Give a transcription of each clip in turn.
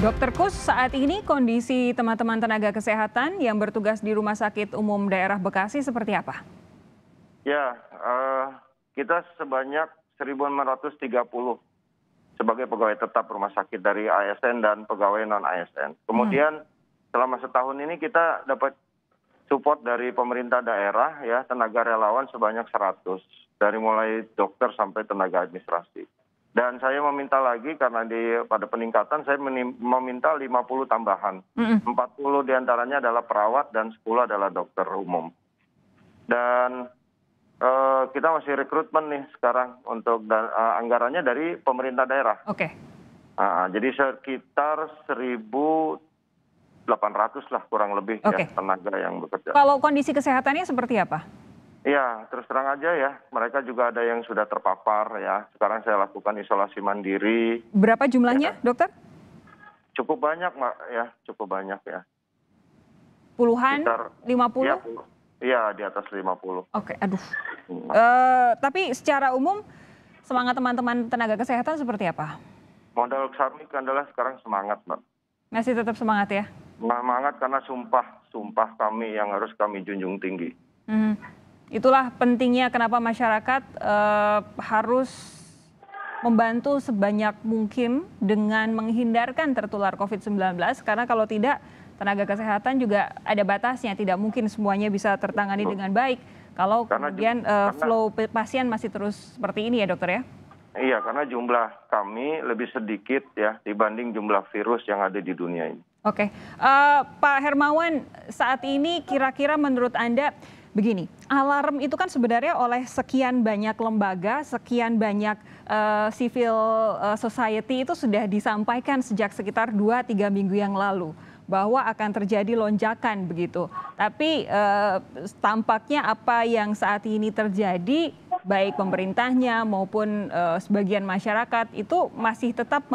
Dokter Kus, saat ini kondisi teman-teman tenaga kesehatan yang bertugas di Rumah Sakit Umum Daerah Bekasi seperti apa? Ya, kita sebanyak 1.430 sebagai pegawai tetap rumah sakit dari ASN dan pegawai non-ASN. Kemudian selama setahun ini kita dapat support dari pemerintah daerah, ya, tenaga relawan sebanyak 100, dari mulai dokter sampai tenaga administrasi. Dan saya meminta lagi karena pada peningkatan saya meminta 50 tambahan. 40 diantaranya adalah perawat dan 10 adalah dokter umum. Dan kita masih rekrutmen nih sekarang untuk anggarannya dari pemerintah daerah. Oke. Jadi sekitar 1.800 lah kurang lebih ya tenaga yang bekerja. Kalau kondisi kesehatannya seperti apa? Ya, terus terang aja ya, mereka juga ada yang sudah terpapar ya. Sekarang saya lakukan isolasi mandiri. Berapa jumlahnya, dokter? Cukup banyak, Mbak, ya, cukup banyak ya. Puluhan? Sekitar, 50? Iya, di atas 50. Oke, aduh. Tapi secara umum, semangat teman-teman tenaga kesehatan seperti apa? Modal kami adalah sekarang semangat, Mbak. Masih tetap semangat ya? Semangat karena sumpah kami yang harus kami junjung tinggi. Itulah pentingnya kenapa masyarakat harus membantu sebanyak mungkin dengan menghindarkan tertular COVID-19. Karena kalau tidak, tenaga kesehatan juga ada batasnya. Tidak mungkin semuanya bisa tertangani dengan baik. Kalau kemudian flow pasien masih terus seperti ini ya dokter ya? Iya, karena jumlah kami lebih sedikit ya dibanding jumlah virus yang ada di dunia ini. Oke, Pak Hermawan, saat ini kira-kira menurut Anda, begini, alarm itu kan sebenarnya oleh sekian banyak lembaga, sekian banyak civil society itu sudah disampaikan sejak sekitar 2-3 minggu yang lalu bahwa akan terjadi lonjakan begitu. Tapi tampaknya apa yang saat ini terjadi, baik pemerintahnya maupun sebagian masyarakat itu masih tetap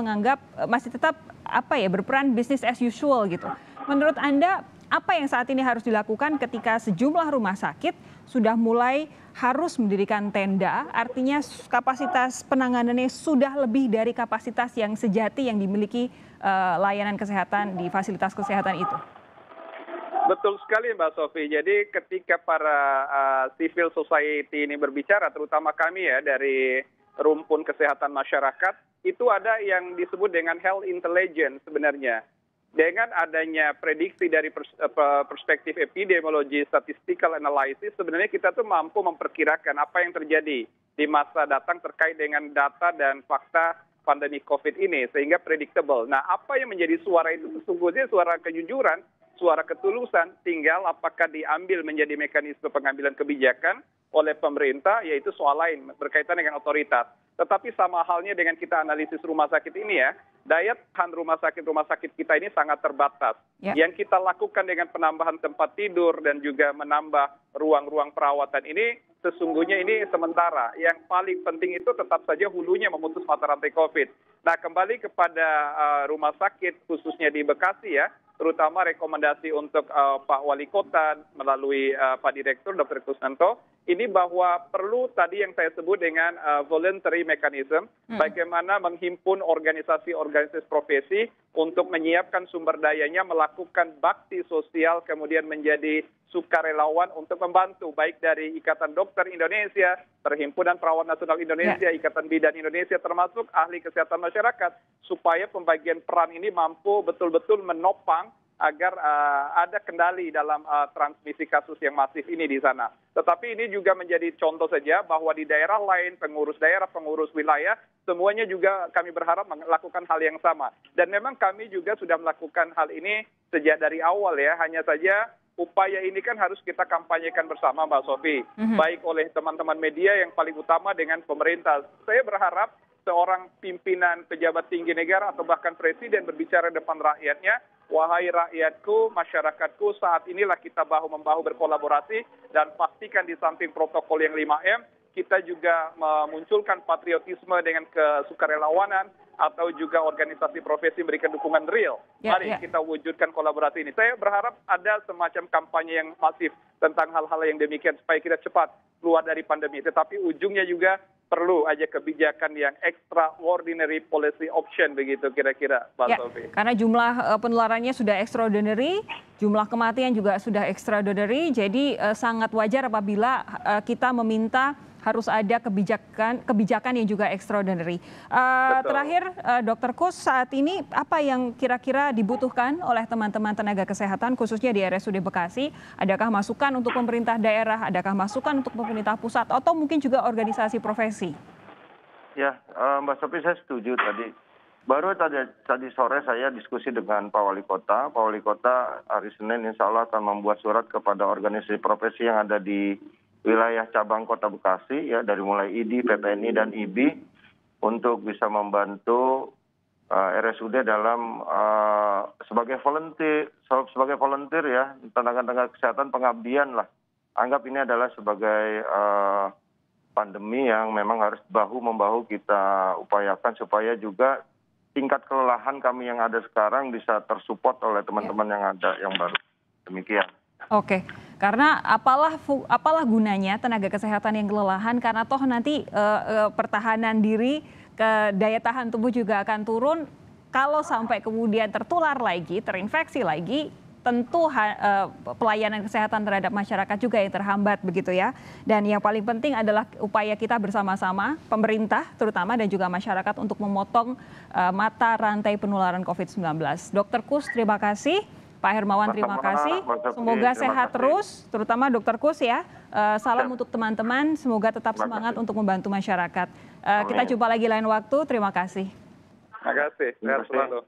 berperan business as usual gitu. Menurut Anda, apa yang saat ini harus dilakukan ketika sejumlah rumah sakit sudah mulai harus mendirikan tenda, artinya kapasitas penanganannya sudah lebih dari kapasitas yang sejati yang dimiliki layanan kesehatan di fasilitas kesehatan itu? Betul sekali Mbak Sofi. Jadi ketika para civil society ini berbicara, terutama kami ya dari rumpun kesehatan masyarakat, itu ada yang disebut dengan health intelligence sebenarnya. Dengan adanya prediksi dari perspektif epidemiologi, statistical analysis, sebenarnya kita tuh mampu memperkirakan apa yang terjadi di masa datang terkait dengan data dan fakta pandemi COVID ini, sehingga predictable. Nah, apa yang menjadi suara itu sesungguhnya suara kejujuran, suara ketulusan, tinggal apakah diambil menjadi mekanisme pengambilan kebijakan oleh pemerintah, yaitu soal lain berkaitan dengan otoritas. Tetapi sama halnya dengan kita analisis rumah sakit ini ya, daya tahan rumah sakit kita ini sangat terbatas. Yang kita lakukan dengan penambahan tempat tidur dan juga menambah ruang-ruang perawatan ini, sesungguhnya ini sementara. Yang paling penting itu tetap saja hulunya memutus mata rantai COVID. Nah, kembali kepada rumah sakit khususnya di Bekasi ya, terutama rekomendasi untuk Pak Wali Kota melalui Pak Direktur Dr. Kusnanto, ini bahwa perlu tadi yang saya sebut dengan voluntary mechanism, bagaimana menghimpun organisasi-organisasi profesi untuk menyiapkan sumber dayanya, melakukan bakti sosial, kemudian menjadi sukarelawan untuk membantu, baik dari Ikatan Dokter Indonesia, Perhimpunan Perawat Nasional Indonesia, Ikatan Bidan Indonesia, termasuk ahli kesehatan masyarakat, supaya pembagian peran ini mampu betul-betul menopang agar ada kendali dalam transmisi kasus yang masif ini di sana. Tetapi ini juga menjadi contoh saja bahwa di daerah lain, pengurus daerah, pengurus wilayah, semuanya juga kami berharap melakukan hal yang sama. Dan memang kami juga sudah melakukan hal ini sejak dari awal ya, hanya saja upaya ini kan harus kita kampanyekan bersama Mbak Sofi, baik oleh teman-teman media yang paling utama dengan pemerintah. Saya berharap seorang pimpinan pejabat tinggi negara atau bahkan presiden berbicara depan rakyatnya, wahai rakyatku, masyarakatku, saat inilah kita bahu-membahu berkolaborasi dan pastikan di samping protokol yang 5M, kita juga memunculkan patriotisme dengan kesukarelawanan atau juga organisasi profesi memberikan dukungan real. Mari kita wujudkan kolaborasi ini. Saya berharap ada semacam kampanye yang masif tentang hal-hal yang demikian supaya kita cepat keluar dari pandemi. Tetapi ujungnya juga perlu aja kebijakan yang extraordinary policy option begitu kira-kira, Mbak Ya, Sofi. karena jumlah penularannya sudah extraordinary, jumlah kematian juga sudah extraordinary, jadi sangat wajar apabila kita meminta harus ada kebijakan yang juga extraordinary. Terakhir, Dr. Kus, saat ini apa yang kira-kira dibutuhkan oleh teman-teman tenaga kesehatan, khususnya di RSUD Bekasi? Adakah masukan untuk pemerintah daerah, adakah masukan untuk pemerintah pusat, atau mungkin juga organisasi profesi? Ya, Mbak Sofi, saya setuju tadi. Baru tadi sore saya diskusi dengan Pak Wali Kota. Pak Wali Kota hari Senin insya Allah akan membuat surat kepada organisasi profesi yang ada di wilayah cabang Kota Bekasi, ya, dari mulai ID, PPNI, dan IBI, untuk bisa membantu RSUD dalam sebagai volunteer ya, tenaga kesehatan pengabdian lah. Anggap ini adalah sebagai pandemi yang memang harus bahu-membahu kita upayakan supaya juga tingkat kelelahan kami yang ada sekarang bisa tersupport oleh teman-teman yang ada yang baru. Demikian. Oke, karena apalah gunanya tenaga kesehatan yang kelelahan, karena toh nanti pertahanan diri, daya tahan tubuh juga akan turun. Kalau sampai kemudian tertular lagi, terinfeksi lagi, tentu pelayanan kesehatan terhadap masyarakat juga yang terhambat begitu ya. Dan yang paling penting adalah upaya kita bersama-sama, pemerintah terutama dan juga masyarakat, untuk memotong mata rantai penularan COVID-19. Dr. Kus, terima kasih. Pak Hermawan, terima kasih. Semoga sehat terus, terutama Dr. Kus ya. Salam untuk teman-teman, semoga tetap semangat untuk membantu masyarakat. Kita jumpa lagi lain waktu, terima kasih. Terima kasih, sehat selalu.